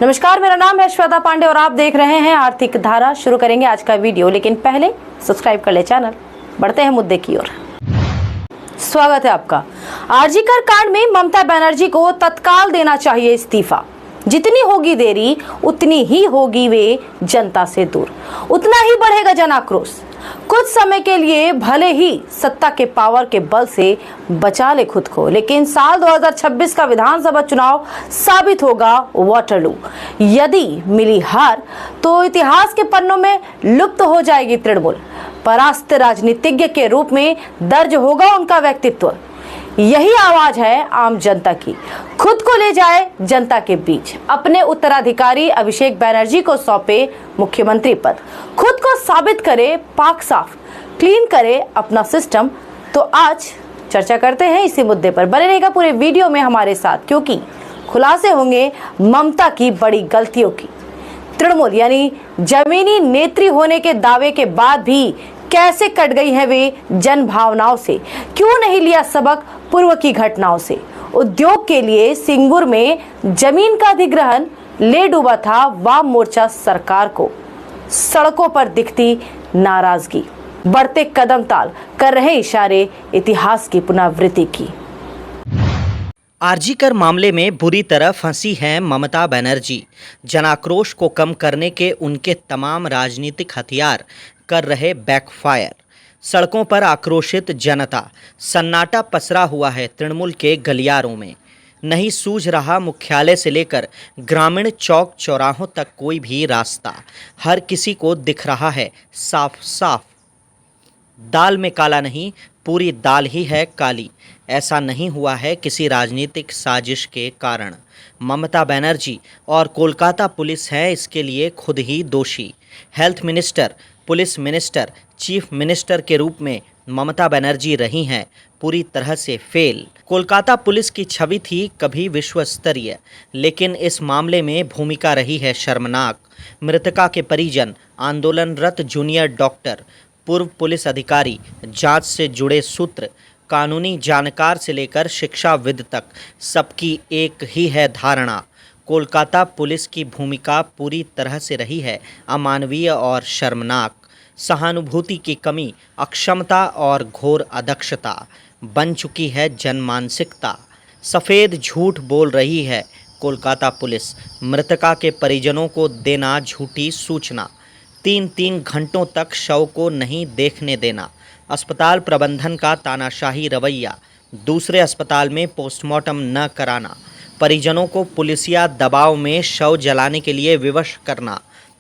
नमस्कार, मेरा नाम है श्वेता पांडे और आप देख रहे हैं आर्थिक धारा। शुरू करेंगे आज का वीडियो, लेकिन पहले सब्सक्राइब कर ले चैनल। बढ़ते हैं मुद्दे की ओर। स्वागत है आपका। आरजीकर कांड में ममता बनर्जी को तत्काल देना चाहिए इस्तीफा। जितनी होगी देरी उतनी ही होगी वे जनता से दूर, उतना ही बढ़ेगा जन आक्रोश। कुछ समय के लिए भले ही सत्ता के पावर के बल से बचा ले खुद को, लेकिन साल 2026 का विधानसभा चुनाव साबित होगा वाटरलू। यदि मिली हार तो इतिहास के पन्नों में लुप्त हो जाएगी तृणमूल। परास्त राजनीतिज्ञ के रूप में दर्ज होगा उनका व्यक्तित्व। यही आवाज है आम जनता की। खुद को ले जाए जनता के बीच। अपने उत्तराधिकारी अभिषेक बनर्जी को सौंपे मुख्यमंत्री पद। खुद को साबित करे पाक साफ, क्लीन करे अपना सिस्टम। तो आज चर्चा करते हैं इसी मुद्दे पर। बने रहेगा पूरे वीडियो में हमारे साथ, क्योंकि खुलासे होंगे ममता की बड़ी गलतियों की। तृणमूल यानी जमीनी नेत्री होने के दावे के बाद भी कैसे कट गई है वे जन भावनाओं से। क्यों नहीं लिया सबक पूर्व की घटनाओं से। उद्योग के लिए सिंगुर में जमीन का अधिग्रहण ले डूबा था वाम मोर्चा सरकार को। सड़कों पर दिखती नाराजगी, बढ़ते कदम ताल कर रहे इशारे इतिहास की पुनरावृत्ति की। आरजीकर मामले में बुरी तरह फंसी हैं ममता बनर्जी। जनाक्रोश को कम करने के उनके तमाम राजनीतिक हथियार कर रहे बैकफायर। सड़कों पर आक्रोशित जनता, सन्नाटा पसरा हुआ है तृणमूल के गलियारों में। नहीं सूझ रहा मुख्यालय से लेकर ग्रामीण चौक चौराहों तक कोई भी रास्ता। हर किसी को दिख रहा है साफ साफ, दाल में काला नहीं, पूरी दाल ही है काली। ऐसा नहीं हुआ है किसी राजनीतिक साजिश के कारण। ममता बनर्जी और कोलकाता पुलिस है इसके लिए खुद ही दोषी। Health minister, police minister, chief minister के रूप में ममता बनर्जी रही हैं पूरी तरह से फेल। कोलकाता पुलिस की छवि थी कभी विश्व स्तरीय, लेकिन इस मामले में भूमिका रही है शर्मनाक। मृतका के परिजन, आंदोलनरत जूनियर डॉक्टर, पूर्व पुलिस अधिकारी, जांच से जुड़े सूत्र, कानूनी जानकार से लेकर शिक्षाविद तक सबकी एक ही है धारणा। कोलकाता पुलिस की भूमिका पूरी तरह से रही है अमानवीय और शर्मनाक। सहानुभूति की कमी, अक्षमता और घोर अदक्षता बन चुकी है जनमानसिकता। सफ़ेद झूठ बोल रही है कोलकाता पुलिस। मृतका के परिजनों को देना झूठी सूचना, 3-3 घंटों तक शव को नहीं देखने देना, अस्पताल प्रबंधन का तानाशाही रवैया, दूसरे अस्पताल में पोस्टमार्टम न कराना, परिजनों को पुलिसिया दबाव में शव जलाने के लिए विवश करना,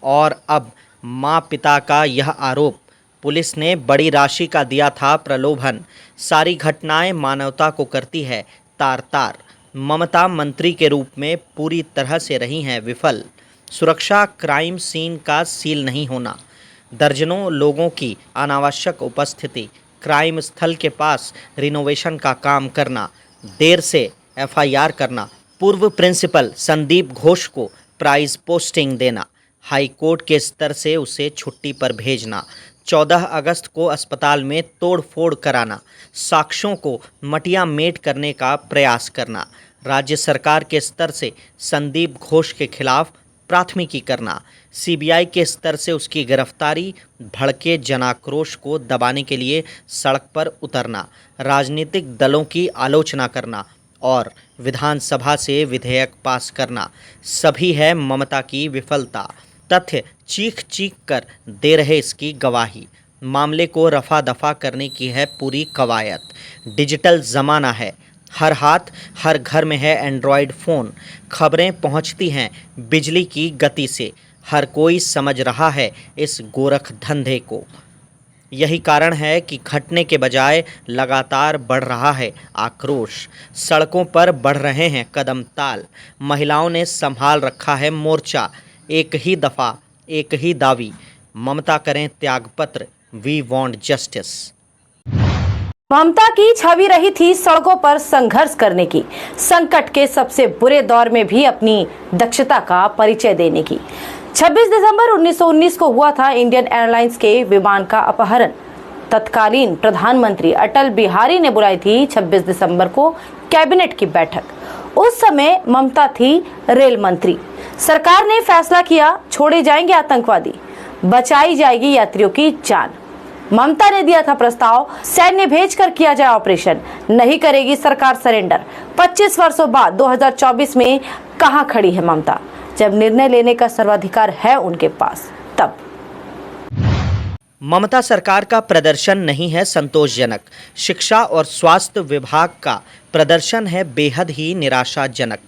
और अब माँ पिता का यह आरोप। पुलिस ने बड़ी राशि का दिया था प्रलोभन। सारी घटनाएं मानवता को करती है तार तार। ममता मंत्री के रूप में पूरी तरह से रही हैं विफल। सुरक्षा क्राइम सीन का सील नहीं होना, दर्जनों लोगों की अनावश्यक उपस्थिति, क्राइम स्थल के पास रिनोवेशन का काम करना, देर से एफआईआर करना, पूर्व प्रिंसिपल संदीप घोष को प्राइज पोस्टिंग देना, हाई कोर्ट के स्तर से उसे छुट्टी पर भेजना, 14 अगस्त को अस्पताल में तोड़फोड़ कराना, साक्ष्यों को मटिया मेट करने का प्रयास करना, राज्य सरकार के स्तर से संदीप घोष के खिलाफ प्राथमिकी करना, सीबीआई के स्तर से उसकी गिरफ्तारी, भड़के जनाक्रोश को दबाने के लिए सड़क पर उतरना, राजनीतिक दलों की आलोचना करना और विधानसभा से विधेयक पास करना, सभी है ममता की विफलता। तथ्य चीख चीख कर दे रहे इसकी गवाही। मामले को रफा दफा करने की है पूरी कवायद। डिजिटल ज़माना है, हर हाथ हर घर में है एंड्रॉयड फ़ोन। खबरें पहुंचती हैं बिजली की गति से। हर कोई समझ रहा है इस गोरख धंधे को। यही कारण है कि घटने के बजाय लगातार बढ़ रहा है आक्रोश। सड़कों पर बढ़ रहे हैं कदम ताल। महिलाओं ने संभाल रखा है मोर्चा। एक ही दफ़ा, एक ही दावी, ममता करें त्यागपत्र, वी वांट जस्टिस। ममता की छवि रही थी सड़कों पर संघर्ष करने की, संकट के सबसे बुरे दौर में भी अपनी दक्षता का परिचय देने की। 26 दिसंबर 1919 को हुआ था इंडियन एयरलाइंस के विमान का अपहरण। तत्कालीन प्रधानमंत्री अटल बिहारी ने बुलाई थी 26 दिसंबर को कैबिनेट की बैठक। उस समय ममता थी रेल मंत्री। सरकार ने फैसला किया, छोड़े जाएंगे आतंकवादी, बचाई जाएगी यात्रियों की जान। ममता ने दिया था प्रस्ताव, सैन्य भेजकर किया जाए ऑपरेशन, नहीं करेगी सरकार सरेंडर। 25 वर्षों बाद 2024 में कहां खड़ी है ममता? जब निर्णय लेने का सर्वाधिकार है उनके पास, तब। ममता सरकार का प्रदर्शन नहीं है संतोषजनक। शिक्षा और स्वास्थ्य विभाग का प्रदर्शन है बेहद ही निराशाजनक।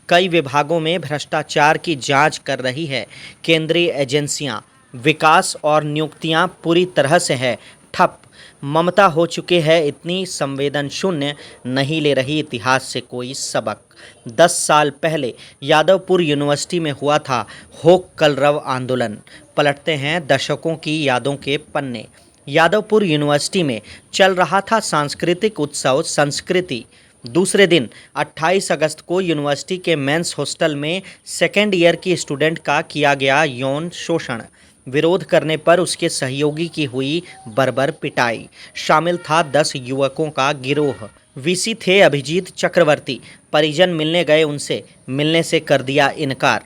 कई विभागों में भ्रष्टाचार की जांच कर रही है केंद्रीय एजेंसियां। विकास और नियुक्तियां पूरी तरह से है ठप। ममता हो चुके हैं इतनी संवेदन शून्य, नहीं ले रही इतिहास से कोई सबक। 10 साल पहले यादवपुर यूनिवर्सिटी में हुआ था होक कलरव आंदोलन। पलटते हैं दशकों की यादों के पन्ने। यादवपुर यूनिवर्सिटी में चल रहा था सांस्कृतिक उत्सव संस्कृति। दूसरे दिन 28 अगस्त को यूनिवर्सिटी के मेंस हॉस्टल में सेकेंड ईयर की स्टूडेंट का किया गया यौन शोषण। विरोध करने पर उसके सहयोगी की हुई बर्बर पिटाई। शामिल था 10 युवकों का गिरोह। वीसी थे अभिजीत चक्रवर्ती। परिजन मिलने गए, उनसे मिलने से कर दिया इनकार।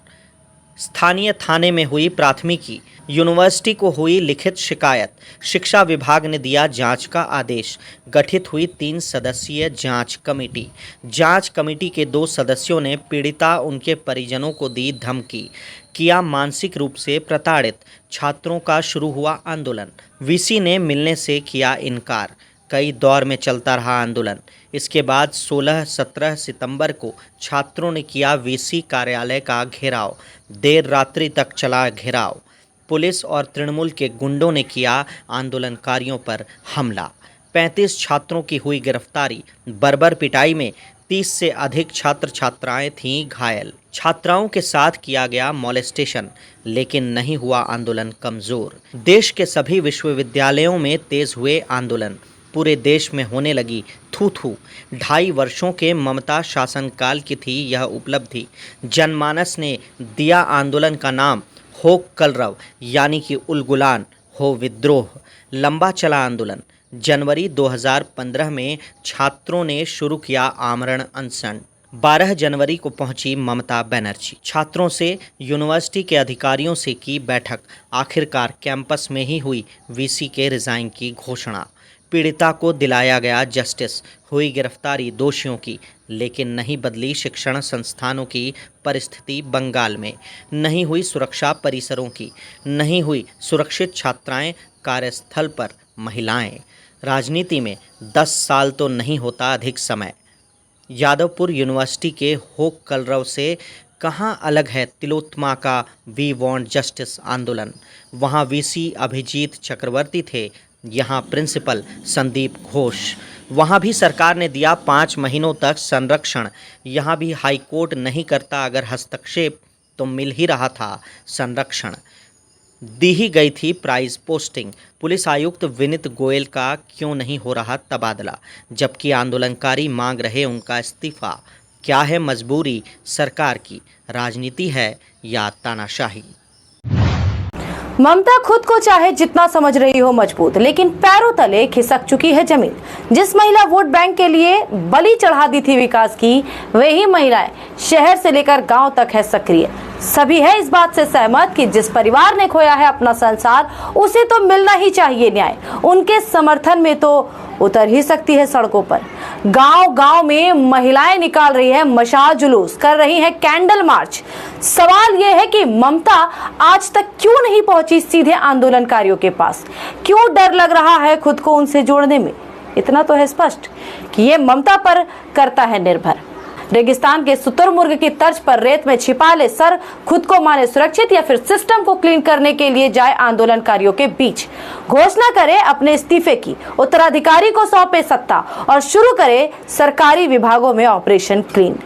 स्थानीय थाने में हुई प्राथमिकी। यूनिवर्सिटी को हुई लिखित शिकायत। शिक्षा विभाग ने दिया जांच का आदेश। गठित हुई 3 सदस्यीय जांच कमेटी। जांच कमेटी के 2 सदस्यों ने पीड़िता उनके परिजनों को दी धमकी। किया मानसिक रूप से प्रताड़ित। छात्रों का शुरू हुआ आंदोलन। वीसी ने मिलने से किया इनकार। कई दौर में चलता रहा आंदोलन। इसके बाद 16-17 सितंबर को छात्रों ने किया वीसी कार्यालय का घेराव। देर रात्रि तक चला घेराव। पुलिस और तृणमूल के गुंडों ने किया आंदोलनकारियों पर हमला। 35 छात्रों की हुई गिरफ्तारी। बर्बर पिटाई में 30 से अधिक छात्र छात्राएं थीं घायल। छात्राओं के साथ किया गया मॉलेस्टेशन, लेकिन नहीं हुआ आंदोलन कमजोर। देश के सभी विश्वविद्यालयों में तेज हुए आंदोलन। पूरे देश में होने लगी थू-थू। 2.5 वर्षों के ममता शासनकाल की थी यह उपलब्धि। जनमानस ने दिया आंदोलन का नाम होक कलरव, यानी कि उलगुलान हो विद्रोह। लंबा चला आंदोलन। जनवरी 2015 में छात्रों ने शुरू किया आमरण अनशन। 12 जनवरी को पहुंची ममता बनर्जी। छात्रों से यूनिवर्सिटी के अधिकारियों से की बैठक। आखिरकार कैंपस में ही हुई वीसी के रिजाइन की घोषणा। पीड़िता को दिलाया गया जस्टिस। हुई गिरफ्तारी दोषियों की, लेकिन नहीं बदली शिक्षण संस्थानों की परिस्थिति बंगाल में। नहीं हुई सुरक्षा परिसरों की। नहीं हुई सुरक्षित छात्राएं, कार्यस्थल पर महिलाएं। राजनीति में 10 साल तो नहीं होता अधिक समय। यादवपुर यूनिवर्सिटी के होक कलरव से कहाँ अलग है तिलोत्तमा का वी वांट जस्टिस आंदोलन। वहाँ वीसी अभिजीत चक्रवर्ती थे, यहाँ प्रिंसिपल संदीप घोष। वहाँ भी सरकार ने दिया 5 महीनों तक संरक्षण। यहाँ भी हाईकोर्ट नहीं करता अगर हस्तक्षेप, तो मिल ही रहा था संरक्षण। दी ही गई थी प्राइज पोस्टिंग। पुलिस आयुक्त विनीत गोयल का क्यों नहीं हो रहा तबादला, जबकि आंदोलनकारी मांग रहे उनका इस्तीफा। क्या है मजबूरी सरकार की, राजनीति है या तानाशाही? ममता खुद को चाहे जितना समझ रही हो मजबूत, लेकिन पैरों तले खिसक चुकी है जमीन। जिस महिला वोट बैंक के लिए बलि चढ़ा दी थी विकास की, वही महिलाएं शहर से लेकर गांव तक है सक्रिय। सभी है इस बात से सहमत कि जिस परिवार ने खोया है अपना संसार, उसे तो मिलना ही चाहिए न्याय। उनके समर्थन में तो उतर ही सकती है सड़कों पर। गांव गांव में महिलाएं निकाल रही है मशाल जुलूस, कर रही है कैंडल मार्च। सवाल यह है कि ममता आज तक क्यों नहीं पहुंची सीधे आंदोलनकारियों के पास? क्यों डर लग रहा है खुद को उनसे जोड़ने में? इतना तो है स्पष्ट कि ये ममता पर करता है निर्भर। रेगिस्तान के शुतुरमुर्ग की तर्ज पर रेत में छिपा ले सर, खुद को माने सुरक्षित, या फिर सिस्टम को क्लीन करने के लिए जाए आंदोलनकारियों के बीच। घोषणा करे अपने इस्तीफे की, उत्तराधिकारी को सौंपे सत्ता और शुरू करे सरकारी विभागों में ऑपरेशन क्लीन।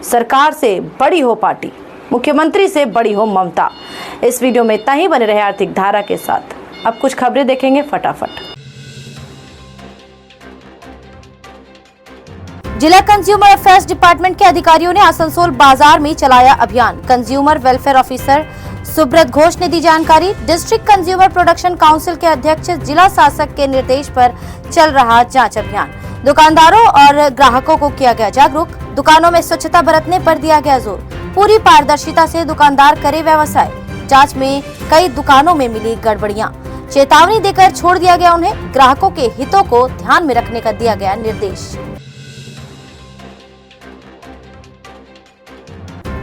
सरकार से बड़ी हो पार्टी, मुख्यमंत्री से बड़ी हो ममता। इस वीडियो में इतना ही। बने रहे आर्थिक धारा के साथ। अब कुछ खबरें देखेंगे फटाफट। जिला कंज्यूमर अफेयर्स डिपार्टमेंट के अधिकारियों ने आसनसोल बाजार में चलाया अभियान। Consumer welfare officer Subrata Ghosh ने दी जानकारी। डिस्ट्रिक्ट कंज्यूमर प्रोडक्शन काउंसिल के अध्यक्ष जिला शासक के निर्देश पर चल रहा जांच अभियान। दुकानदारों और ग्राहकों को किया गया जागरूक। दुकानों में स्वच्छता बरतने पर दिया गया जोर। पूरी पारदर्शिता से दुकानदार करे व्यवसाय। जांच में कई दुकानों में मिली गड़बड़ियां। चेतावनी देकर छोड़ दिया गया उन्हें। ग्राहकों के हितों को ध्यान में रखने का दिया गया निर्देश।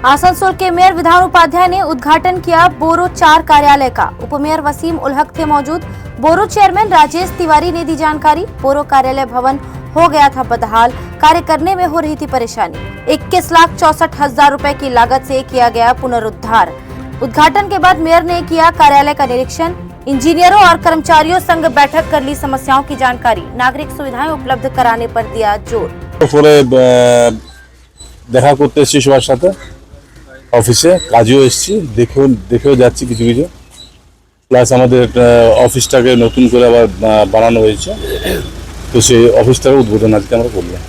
आसनसोल के मेयर विधान उपाध्याय ने उद्घाटन किया बोरो 4 कार्यालय का। उपमेयर वसीम उल हक थे मौजूद। बोरो चेयरमैन राजेश तिवारी ने दी जानकारी। बोरो कार्यालय भवन हो गया था बदहाल, कार्य करने में हो रही थी परेशानी। 21,64,000 रुपए की लागत से किया गया पुनरुद्धार। उद्घाटन के बाद मेयर ने किया कार्यालय का निरीक्षण। इंजीनियरों और कर्मचारियों संग बैठक कर ली समस्याओं की जानकारी। नागरिक सुविधाएं उपलब्ध कराने पर दिया जोर। দেখা করতে এসেছি সবার সাথে, অফিসে কাজেও এসেছি, দেখেও যাচ্ছি কিছু কিছু, প্লাস আমাদের অফিসটাকে নতুন করে আবার বানানো হয়েছে, তো সেই অফিসটার উদ্বোধন আজকে আমরা করলাম।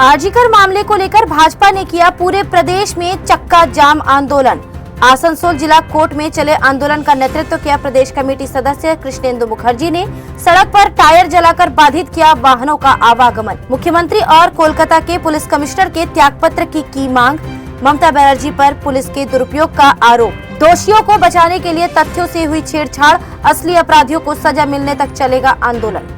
आरजीकर मामले को लेकर भाजपा ने किया पूरे प्रदेश में चक्का जाम आंदोलन। आसनसोल जिला कोर्ट में चले आंदोलन का नेतृत्व किया प्रदेश कमेटी सदस्य कृष्णेंदु मुखर्जी ने। सड़क पर टायर जलाकर बाधित किया वाहनों का आवागमन। मुख्यमंत्री और कोलकाता के पुलिस कमिश्नर के त्यागपत्र की मांग। ममता बनर्जी पर पुलिस के दुरुपयोग का आरोप। दोषियों को बचाने के लिए तथ्यों से हुई छेड़छाड़, असली अपराधियों को सजा मिलने तक चलेगा आंदोलन।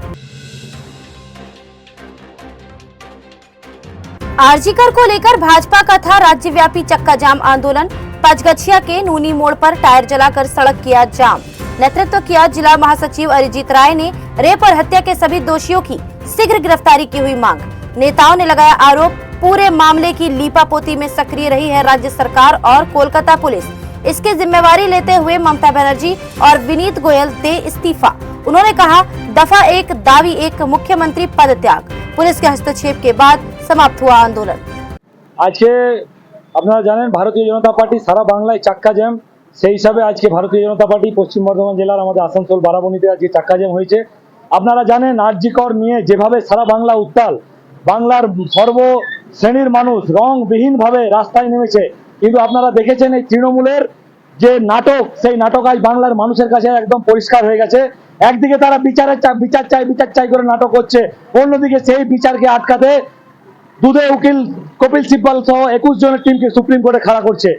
आरजीकर को लेकर भाजपा का था राज्यव्यापी चक्का जाम आंदोलन। पंचगछिया के नूनी मोड़ पर टायर जलाकर सड़क किया जाम। नेतृत्व किया जिला महासचिव अरिजीत राय ने। रेप और हत्या के सभी दोषियों की शीघ्र गिरफ्तारी की हुई मांग। नेताओं ने लगाया आरोप, पूरे मामले की लीपापोती में सक्रिय रही है राज्य सरकार और कोलकाता पुलिस। इसकी जिम्मेवारी लेते हुए ममता बनर्जी और विनीत गोयल दे इस्तीफा। उन्होंने कहा, दफा 1 दावी 1 मुख्यमंत्री पद त्याग। पुलिस के हस्तक्षेप के बाद समाप्त हुआ आंदोलन। আজকে আপনারা জানেন ভারতীয় জনতা পার্টি সারা বাংলায় চাক্কা জ্যাম, সেই হিসাবে আজকে ভারতীয় জনতা পার্টি পশ্চিম বর্ধমান জেলার আমাদের আসানসোল বারাবণীতে আজকে চাক্কা জ্যাম হয়েছে। আপনারা জানেন আরজিকর নিয়ে যেভাবে সারা বাংলা উত্তাল, বাংলার সর্ব শ্রেণীর মানুষ রংবিহীনভাবে রাস্তায় নেমেছে, কিন্তু আপনারা দেখেছেন এই তৃণমূলের যে নাটক, সেই নাটক আজ বাংলার মানুষের কাছে একদম পরিষ্কার হয়ে গেছে। একদিকে তারা বিচার চাই করে নাটক করছে, অন্যদিকে সেই বিচারকে আটকাতে দুধে উকিল কপিল সিব্বল সহ 21 জনের টিমকে সুপ্রিম কোর্টে খাড়া করছে।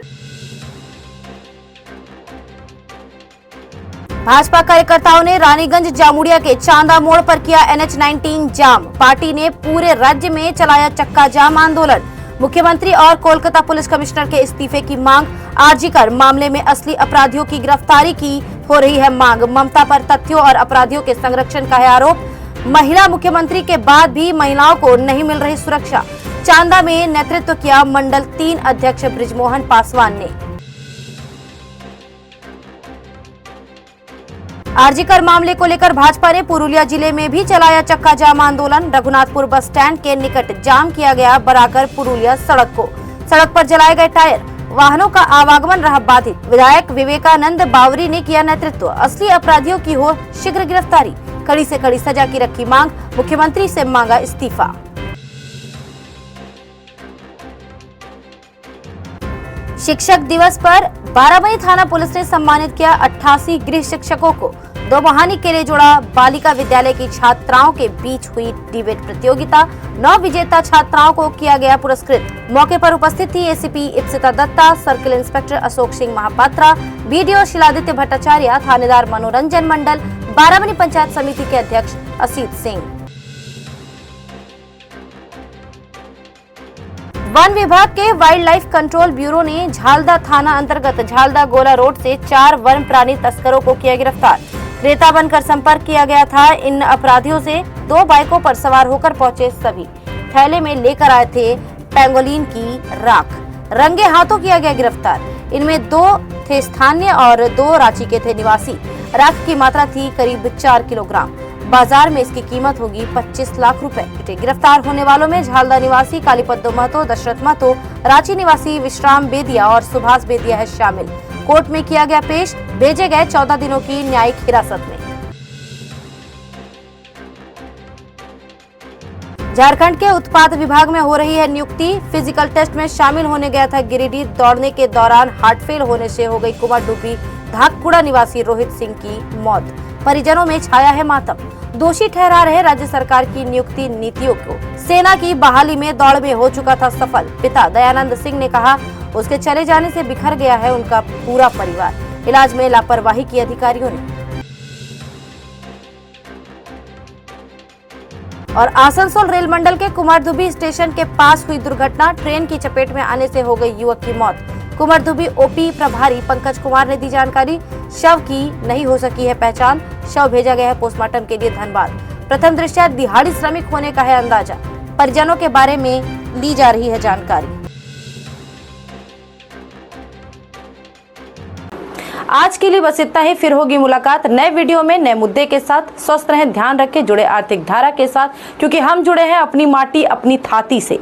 भाजपा कार्यकर्ताओं ने रानीगंज जामुड़िया के चांदा मोड़ पर किया NH-19 जाम। पार्टी ने पूरे राज्य में चलाया चक्का जाम आंदोलन। मुख्यमंत्री और कोलकाता पुलिस कमिश्नर के इस्तीफे की मांग। आरजीकर मामले में असली अपराधियों की गिरफ्तारी की हो रही है मांग। ममता पर तथ्यों और अपराधियों के संरक्षण का है आरोप। महिला मुख्यमंत्री के बाद भी महिलाओं को नहीं मिल रही सुरक्षा। चांदा में नेतृत्व किया मंडल 3 अध्यक्ष ब्रिजमोहन पासवान ने। आरजीकर मामले को लेकर भाजपा ने पुरुलिया जिले में भी चलाया चक्का जाम आंदोलन। रघुनाथपुर बस स्टैंड के निकट जाम किया गया बराकर पुरुलिया सड़क को। सड़क पर जलाए गए टायर, वाहनों का आवागमन रहा बाधित। विधायक विवेकानंद बावरी ने किया नेतृत्व। असली अपराधियों की हो शीघ्र गिरफ्तारी, कड़ी से कड़ी सजा की रखी मांग। मुख्यमंत्री से मांगा इस्तीफा। शिक्षक दिवस पर बाराबंकी थाना पुलिस ने सम्मानित किया 88 गृह शिक्षकों को। दो बहानी के लिए जोड़ा। बालिका विद्यालय की छात्राओं के बीच हुई डिबेट प्रतियोगिता। 9 विजेता छात्राओं को किया गया पुरस्कृत। मौके पर उपस्थित थी ACP Ipsita Datta, circle inspector Ashok Singh Mahapatra, BDO Shiladitya Bhattacharya, थानेदार मनोरंजन मंडल, बाराबंकी पंचायत समिति के अध्यक्ष असीत सिंह। वन विभाग के वाइल्ड लाइफ कंट्रोल ब्यूरो ने झालदा थाना अंतर्गत झालदा गोला रोड से 4 वन प्राणी तस्करों को किया गिरफ्तार। क्रेता बनकर संपर्क किया गया था। इन अपराधियों से 2 बाइकों पर सवार होकर पहुंचे सभी। थैले में लेकर आए थे पेंगोलिन की राख। रंगे हाथों किया गया गिरफ्तार। इनमें 2 थे स्थानीय और 2 रांची के थे निवासी। राख की मात्रा थी करीब 4 किलोग्राम। बाजार में इसकी कीमत होगी 25 लाख रुपए। गिरफ्तार होने वालों में झालदा निवासी कालीपद्दो महतो, दशरथ महतो, रांची निवासी विश्राम बेदिया और सुभाष बेदिया है शामिल। कोर्ट में किया गया पेश। भेजे गए 14 दिनों की न्यायिक हिरासत में। झारखंड के उत्पाद विभाग में हो रही है नियुक्ति। फिजिकल टेस्ट में शामिल होने गया था गिरिडीह। दौड़ने के दौरान हार्ट फेल होने से हो गई कुमार डूबी। धाकपुड़ा निवासी रोहित सिंह की मौत। परिजनों में छाया है मातम। दोषी ठहरा रहे राज्य सरकार की नियुक्ति नीतियों को। सेना की बहाली में दौड़ में हो चुका था सफल। पिता दयानंद सिंह ने कहा, उसके चले जाने से बिखर गया है उनका पूरा परिवार। इलाज में लापरवाही की अधिकारियों ने। और आसनसोल रेल मंडल के कुमारधुबी स्टेशन के पास हुई दुर्घटना। ट्रेन की चपेट में आने से हो गई युवक की मौत। कुमारधुबी ओपी प्रभारी पंकज कुमार ने दी जानकारी। शव की नहीं हो सकी है पहचान। शव भेजा गया है पोस्टमार्टम के लिए धनबाद। प्रथम दृष्टया दिहाड़ी श्रमिक होने का है अंदाजा। परिजनों के बारे में ली जा रही है जानकारी। आज के लिए बस इतना ही। फिर होगी मुलाकात नए वीडियो में नए मुद्दे के साथ। स्वस्थ रहें, ध्यान रखें, जुड़े आर्थिक धारा के साथ, क्योंकि हम जुड़े हैं अपनी माटी अपनी थाती से।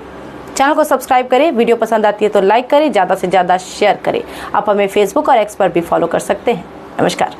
चैनल को सब्सक्राइब करें। वीडियो पसंद आती है तो लाइक करें, ज्यादा से ज्यादा शेयर करें। आप हमें फेसबुक और एक्स पर भी फॉलो कर सकते हैं। नमस्कार।